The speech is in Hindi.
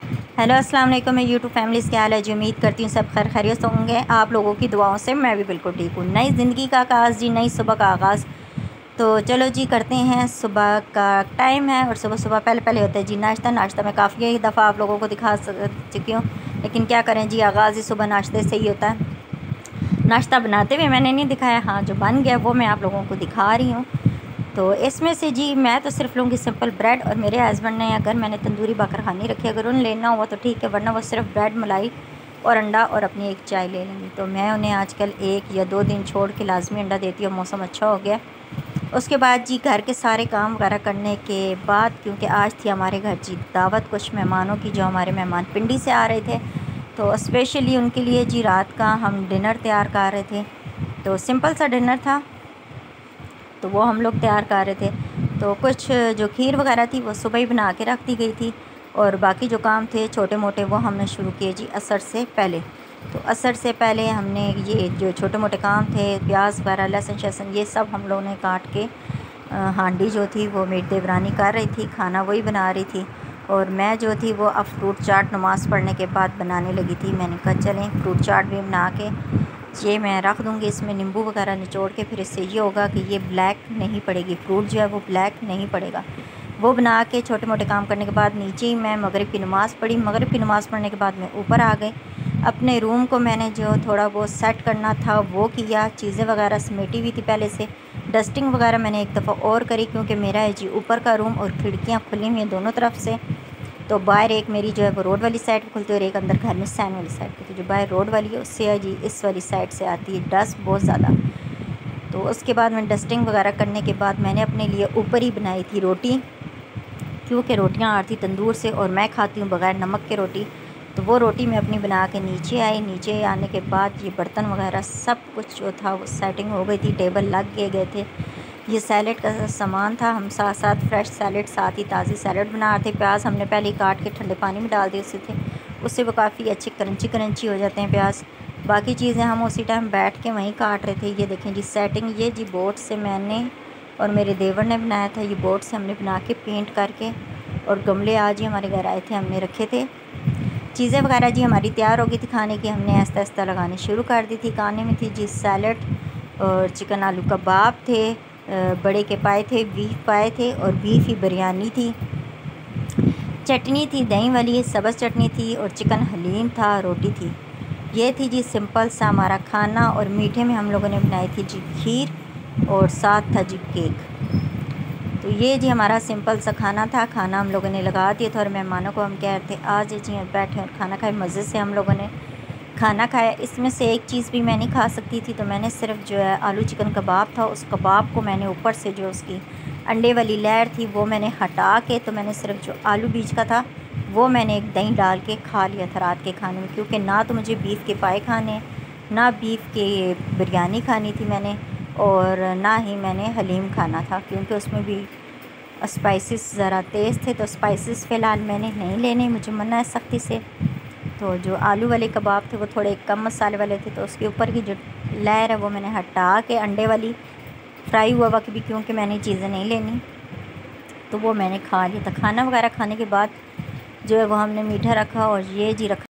हेलो अस्सलाम वालेकुम मैं यूट्यूब फैमिलीज़, क्या हाल है जी। उम्मीद करती हूँ सब खैर खैरियत होंगे। आप लोगों की दुआओं से मैं भी बिल्कुल ठीक हूँ। नई ज़िंदगी का आगाज़ जी, नई सुबह का आगाज़। तो चलो जी करते हैं। सुबह का टाइम है और सुबह सुबह पहले पहले होता है जी नाश्ता मैं काफ़ी दफ़ा आप लोगों को दिखा चुकी हूँ, लेकिन क्या करें जी, आगाज़ ही सुबह नाश्ते से ही होता है। नाश्ता बनाते हुए मैंने नहीं दिखाया, हाँ जो बन गया वो मैं आप लोगों को दिखा रही हूँ। तो इसमें से जी मैं तो सिर्फ लूँगी सिंपल ब्रेड, और मेरे हस्बैंड ने, अगर मैंने तंदूरी बाकरखानी रखी, अगर उन्हें लेना हुआ तो ठीक है, वरना वो सिर्फ ब्रेड, मलाई और अंडा और अपनी एक चाय ले लेंगी। तो मैं उन्हें आजकल 1 या 2 दिन छोड़ के लाजमी अंडा देती हूँ। मौसम अच्छा हो गया। उसके बाद जी घर के सारे काम वगैरह करने के बाद, क्योंकि आज थी हमारे घर जी दावत कुछ मेहमानों की, जो हमारे मेहमान पिंडी से आ रहे थे, तो स्पेशली उनके लिए जी रात का हम डिनर तैयार कर रहे थे। तो सिंपल सा डिनर था, तो वो हम लोग तैयार कर रहे थे। तो कुछ जो खीर वगैरह थी वो सुबह ही बना के रख दी गई थी, और बाकी जो काम थे छोटे मोटे वो हमने शुरू किए जी असर से पहले। तो असर से पहले हमने ये जो छोटे मोटे काम थे, प्याज वगैरह, लहसुन शहसुन, ये सब हम लोगों ने काट के, हांडी जो थी वो मेरी देवरानी कर रही थी, खाना वही बना रही थी, और मैं जो थी वो अब फ्रूट चाट नमाज़ पढ़ने के बाद बनाने लगी थी। मैंने कहा चलें फ्रूट चाट भी बना के ये मैं रख दूँगी, इसमें नींबू वगैरह निचोड़ के, फिर इससे ये होगा कि ये ब्लैक नहीं पड़ेगी, फ्रूट जो है वो ब्लैक नहीं पड़ेगा। वो बना के छोटे मोटे काम करने के बाद नीचे ही मैं मगरिब की नमाज़ पढ़ी। मगरिब की नमाज़ पढ़ने के बाद मैं ऊपर आ गई। अपने रूम को मैंने जो थोड़ा बहुत सेट करना था वो किया, चीज़ें वगैरह समेटी हुई थी पहले से। डस्टिंग वगैरह मैंने एक दफ़ा और करी, क्योंकि मेरा है जी ऊपर का रूम और खिड़कियाँ खुली हुई हैं दोनों तरफ से। तो बाहर एक मेरी जो है वो रोड वाली साइड पे खुलती है, और एक अंदर घर में सैन वाली साइड पे। तो जो बाहर रोड वाली है उससे जी इस वाली साइड से आती है डस्ट बहुत ज़्यादा। तो उसके बाद मैंने डस्टिंग वगैरह करने के बाद मैंने अपने लिए ऊपर ही बनाई थी रोटी, क्योंकि रोटियां आ रही थी तंदूर से और मैं खाती हूँ बग़ैर नमक के रोटी। तो वो रोटी मैं अपनी बना के नीचे आई। नीचे आने के बाद ये बर्तन वगैरह सब कुछ जो था वो सेटिंग हो गई थी, टेबल लग गए थे। ये सैलेड का सामान था, हम साथ साथ फ्रेश सैलेड, साथ ही ताज़ी सैलेड बना रहे थे। प्याज हमने पहले ही काट के ठंडे पानी में डाल दिए थे, उससे वो काफ़ी अच्छे क्रंची क्रंची हो जाते हैं प्याज। बाकी चीज़ें हम उसी टाइम बैठ के वहीं काट रहे थे। ये देखें जी सेटिंग, ये जी बोर्ड से मैंने और मेरे देवर ने बनाया था। ये बोर्ड से हमने बना के पेंट करके, और गमले आज ही हमारे घर आए थे, हमने रखे थे। चीज़ें वगैरह जी हमारी तैयार हो गई थी खाने की, हमने आहिस्ता आहिस्ता लगानी शुरू कर दी थी। खाने में थी जी सैलड और चिकन आलू कबाब थे, बड़े के पाए थे, बीफ पाए थे, और बीफ ही बिरयानी थी। चटनी थी दही वाली, सब्ज़ चटनी थी, और चिकन हलीम था, रोटी थी। ये थी जी सिंपल सा हमारा खाना। और मीठे में हम लोगों ने बनाई थी जी खीर, और साथ था जी केक। तो ये जी हमारा सिंपल सा खाना था। खाना हम लोगों ने लगा दिया था, और मेहमानों को हम कह रहे थे आज जी बैठे और खाना खाए। मज़े से हम लोगों ने खाना खाया। इसमें से एक चीज़ भी मैं नहीं खा सकती थी, तो मैंने सिर्फ जो है आलू चिकन कबाब था, उस कबाब को मैंने ऊपर से जो उसकी अंडे वाली लेयर थी वो मैंने हटा के, तो मैंने सिर्फ जो आलू बीज का था वो मैंने एक दही डाल के खा लिया था रात के खाने में। क्योंकि ना तो मुझे बीफ के पाए खाने, ना बीफ के बिरयानी खानी थी मैंने, और ना ही मैंने हलीम खाना था, क्योंकि उसमें भी स्पाइसेस ज़रा तेज़ थे। तो स्पाइसेस फ़िलहाल मैंने नहीं लेने, मुझे मना है सख्ती से। तो जो आलू वाले कबाब थे वो थोड़े कम मसाले वाले थे, तो उसके ऊपर की जो लेयर है वो मैंने हटा के अंडे वाली फ्राई हुआ कि भी, क्योंकि मैंने चीज़ें नहीं लेनी, तो वो मैंने खा लिया था। खाना वगैरह खाने के बाद जो है वो हमने मीठा रखा, और ये जी रखा